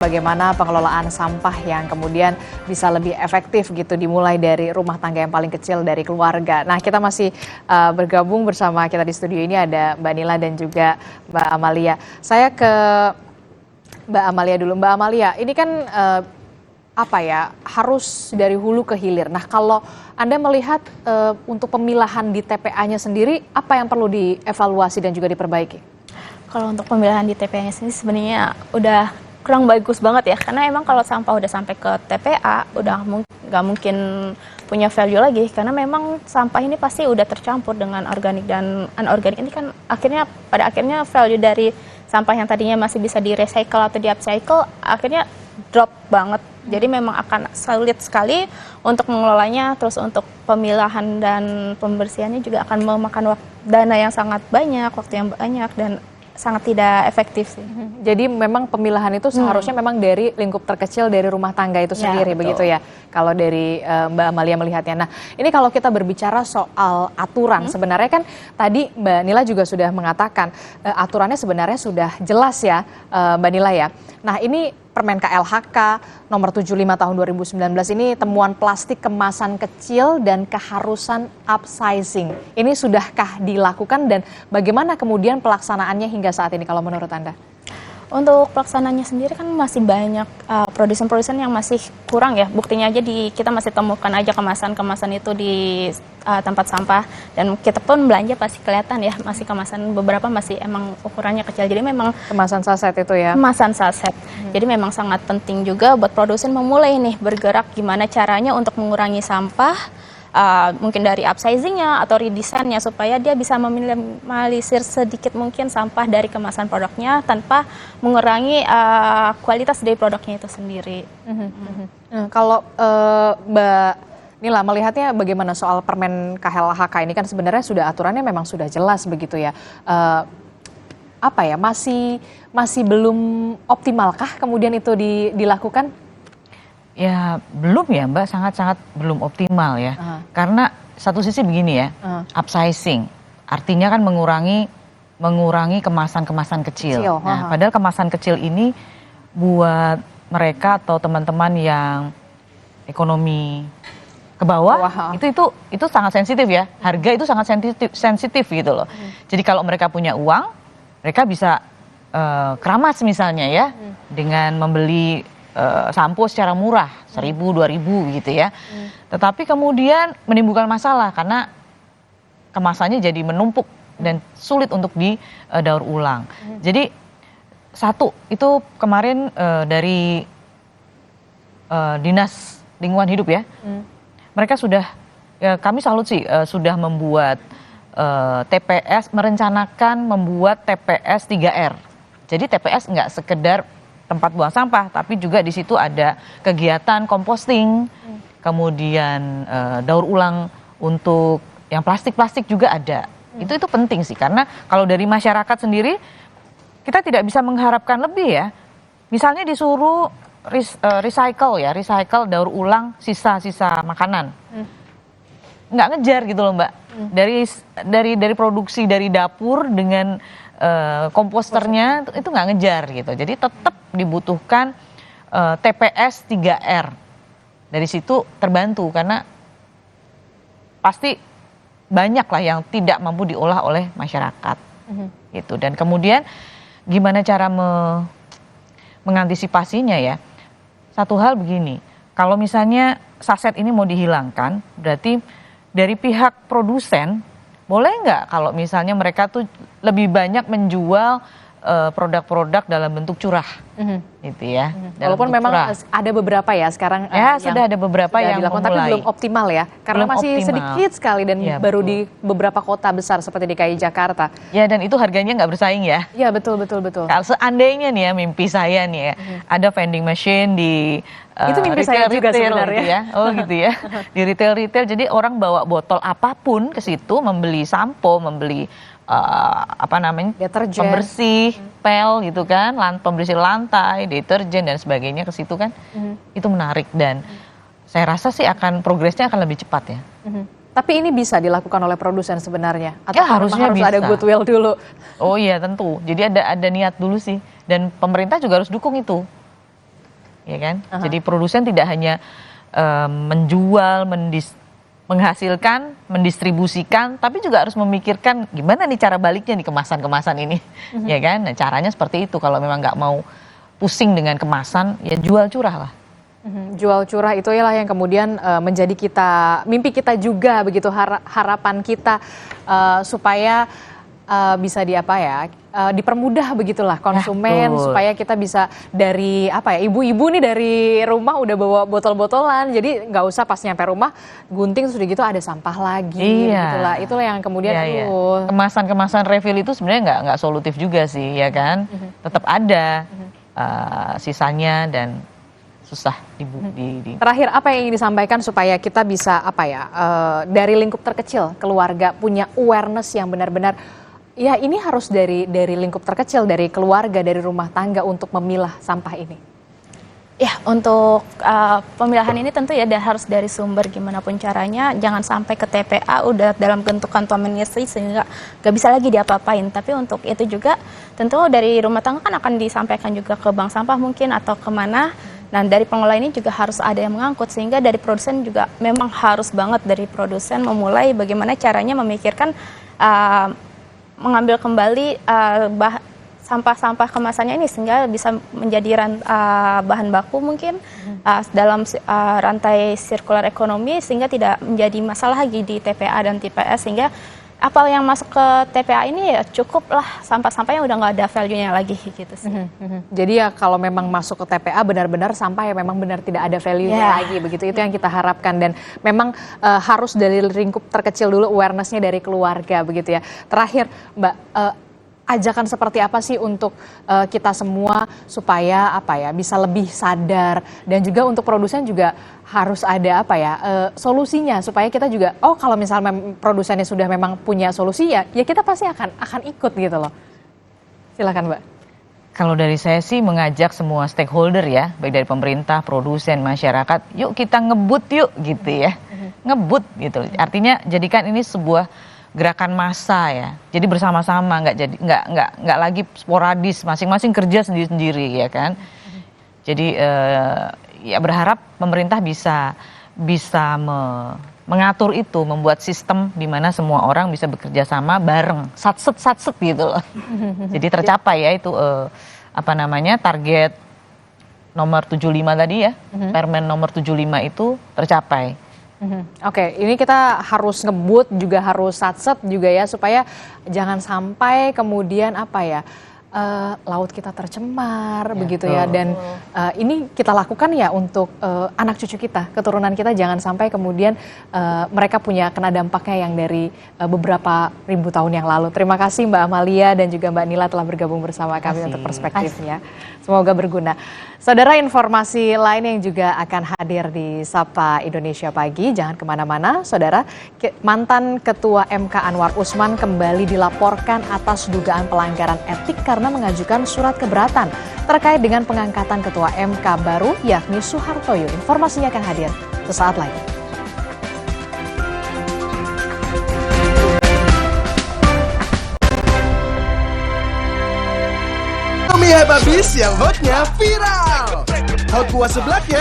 Bagaimana pengelolaan sampah yang kemudian bisa lebih efektif gitu, dimulai dari rumah tangga yang paling kecil dari keluarga. Nah, kita masih bergabung bersama kita di studio ini ada Mbak Nila dan juga Mbak Amalia. Saya ke Mbak Amalia dulu. Mbak Amalia, ini kan harus dari hulu ke hilir. Nah, kalau Anda melihat untuk pemilahan di TPA-nya sendiri, apa yang perlu dievaluasi dan juga diperbaiki? Kalau untuk pemilahan di TPA-nya sendiri sebenarnya udah kurang bagus banget ya, karena emang kalau sampah udah sampai ke TPA udah nggak mungkin punya value lagi, karena memang sampah ini pasti udah tercampur dengan organik dan anorganik. Ini kan pada akhirnya value dari sampah yang tadinya masih bisa di recycle atau di upcycle akhirnya drop banget. Jadi memang akan sulit sekali untuk mengelolanya, terus untuk pemilahan dan pembersihannya juga akan memakan dana yang sangat banyak, waktu yang banyak, dan sangat tidak efektif sih. Jadi memang pemilahan itu seharusnya memang dari lingkup terkecil dari rumah tangga itu sendiri, begitu ya? Kalau dari Mbak Amalia melihatnya. Nah, ini kalau kita berbicara soal aturan, sebenarnya kan tadi Mbak Nila juga sudah mengatakan aturannya sebenarnya sudah jelas ya, Mbak Nila ya. Nah, ini Permen KLHK nomor 75 tahun 2019 ini temuan plastik kemasan kecil dan keharusan upsizing. Ini sudahkah dilakukan dan bagaimana kemudian pelaksanaannya hingga saat ini kalau menurut Anda? Untuk pelaksanaannya sendiri kan masih banyak produsen-produsen yang masih kurang ya. Buktinya aja kita masih temukan aja kemasan-kemasan itu di tempat sampah, dan kita pun belanja pasti kelihatan ya, masih kemasan beberapa masih emang ukurannya kecil. Jadi memang kemasan saset itu ya. Kemasan saset. Jadi memang sangat penting juga buat produsen memulai nih bergerak gimana caranya untuk mengurangi sampah. Mungkin dari upsizingnya atau redesainnya, supaya dia bisa meminimalisir sedikit mungkin sampah dari kemasan produknya tanpa mengurangi kualitas dari produknya itu sendiri. Kalau Mbak Nila melihatnya bagaimana soal permen KLHK ini, kan sebenarnya sudah aturannya memang sudah jelas begitu ya. Masih belum optimalkah kemudian itu dilakukan? Ya belum ya Mbak, sangat-sangat belum optimal ya. Karena satu sisi begini ya, upsizing artinya kan mengurangi kemasan-kemasan kecil. Nah, padahal kemasan kecil ini buat mereka atau teman-teman yang ekonomi ke bawah itu sangat sensitif ya. Harga itu sangat sensitif gitu loh. Jadi kalau mereka punya uang, mereka bisa keramas misalnya ya, dengan membeli sampo secara murah 1.000, 2.000 gitu ya. Tetapi kemudian menimbulkan masalah karena kemasannya jadi menumpuk dan sulit untuk didaur ulang. Jadi satu itu kemarin dari Dinas Lingkungan Hidup ya, mereka sudah, kami salut sih, sudah membuat TPS, merencanakan membuat TPS 3R. Jadi TPS nggak sekedar tempat buang sampah, tapi juga di situ ada kegiatan composting, kemudian daur ulang untuk yang plastik-plastik juga ada. Itu penting sih, karena kalau dari masyarakat sendiri kita tidak bisa mengharapkan lebih ya. Misalnya disuruh recycle daur ulang sisa-sisa makanan, nggak ngejar gitu loh Mbak. Dari produksi dari dapur dengan komposternya itu nggak ngejar gitu. Jadi tetap dibutuhkan TPS 3R. Dari situ terbantu karena pasti banyak lah yang tidak mampu diolah oleh masyarakat gitu. Dan kemudian gimana cara mengantisipasinya ya? Satu hal begini, kalau misalnya saset ini mau dihilangkan, berarti dari pihak produsen boleh nggak kalau misalnya mereka tuh lebih banyak menjual produk-produk dalam bentuk curah, gitu ya. Walaupun memang ada beberapa ya sekarang ya sudah ada beberapa yang dilakukan, tapi belum optimal ya, karena belum masih optimal. sedikit sekali dan Ya, baru betul. di beberapa kota besar seperti DKI Jakarta. Ya, dan itu harganya nggak bersaing ya. Ya betul. Kalau seandainya nih ya, mimpi saya nih ya, ada vending machine di itu mimpi saya juga sebenarnya. gitu ya. Oh gitu ya. Di retail, jadi orang bawa botol apapun ke situ, membeli sampo, membeli deterjen, pembersih, pel gitu kan, pembersih lantai, deterjen dan sebagainya ke situ kan. Itu menarik dan saya rasa sih progresnya akan lebih cepat ya. Tapi ini bisa dilakukan oleh produsen sebenarnya? Atau ya harusnya harus bisa. ada goodwill dulu? Oh iya tentu, jadi ada niat dulu sih. Dan pemerintah juga harus dukung itu. ya kan? Jadi produsen tidak hanya menjual, menghasilkan, mendistribusikan, tapi juga harus memikirkan gimana nih cara baliknya nih kemasan-kemasan ini, ya kan? Nah, caranya seperti itu. Kalau memang nggak mau pusing dengan kemasan, ya jual curah lah. Jual curah itu ialah yang kemudian menjadi mimpi kita juga begitu, harapan kita supaya bisa dipermudah begitulah konsumen, supaya kita bisa dari ibu-ibu nih dari rumah udah bawa botol-botolan, jadi nggak usah pas nyampe rumah gunting sudah gitu ada sampah lagi, itulah yang kemudian kemasan-kemasan refill itu sebenarnya nggak solutif juga sih, ya kan? Tetap ada sisanya dan susah Terakhir apa yang ingin disampaikan supaya kita bisa dari lingkup terkecil keluarga punya awareness yang benar-benar ya ini harus dari lingkup terkecil, dari keluarga, dari rumah tangga untuk memilah sampah ini. Ya, untuk pemilahan ini tentu ya harus dari sumber gimana pun caranya, jangan sampai ke TPA udah dalam bentuk kantong administrasi sehingga gak bisa lagi diapa-apain. Tapi untuk itu juga tentu dari rumah tangga kan akan disampaikan juga ke bank sampah mungkin atau kemana. Dan dari pengelola ini juga harus ada yang mengangkut, sehingga dari produsen juga memang harus banget dari produsen memulai bagaimana caranya memikirkan mengambil kembali sampah-sampah kemasannya ini sehingga bisa menjadi bahan baku mungkin dalam rantai sirkular ekonomi, sehingga tidak menjadi masalah lagi di TPA dan TPS, sehingga apa yang masuk ke TPA ini ya cukuplah sampah-sampahnya udah nggak ada value-nya lagi gitu sih. Jadi ya kalau memang masuk ke TPA benar-benar sampah yang memang benar tidak ada value-nya lagi begitu, itu yang kita harapkan, dan memang harus dari lingkup terkecil dulu, awareness-nya dari keluarga begitu ya. Terakhir Mbak, ajakan seperti apa sih untuk kita semua supaya bisa lebih sadar, dan juga untuk produsen juga harus ada solusinya supaya kita juga kalau misalnya produsennya sudah memang punya solusi ya kita pasti akan ikut gitu loh. Silakan Mbak. Kalau dari saya sih mengajak semua stakeholder ya, baik dari pemerintah, produsen, masyarakat, yuk kita ngebut yuk gitu ya. Ngebut gitu. Artinya jadikan ini sebuah gerakan massa ya. Jadi bersama-sama, nggak lagi sporadis, masing-masing kerja sendiri-sendiri ya kan. Jadi ya berharap pemerintah bisa mengatur itu, membuat sistem di mana semua orang bisa bekerja sama bareng, satset gitu loh. Jadi tercapai ya itu target nomor 75 tadi ya, Permen nomor 75 itu tercapai. Oke, ini kita harus ngebut juga, harus satset juga ya, supaya jangan sampai kemudian laut kita tercemar begitu ya, dan ini kita lakukan ya untuk anak cucu kita, keturunan kita, jangan sampai kemudian mereka kena dampaknya yang dari beberapa ribu tahun yang lalu. Terima kasih Mbak Amalia dan juga Mbak Nila telah bergabung bersama kami untuk perspektifnya. Semoga berguna. Saudara, informasi lain yang juga akan hadir di Sapa Indonesia Pagi, jangan kemana-mana. Saudara, mantan Ketua MK Anwar Usman kembali dilaporkan atas dugaan pelanggaran etik karena mengajukan surat keberatan terkait dengan pengangkatan Ketua MK baru yakni Soehartoyo. Informasinya akan hadir sesaat lagi. Mie habis yang hotnya viral. Hot kuah sebelaknya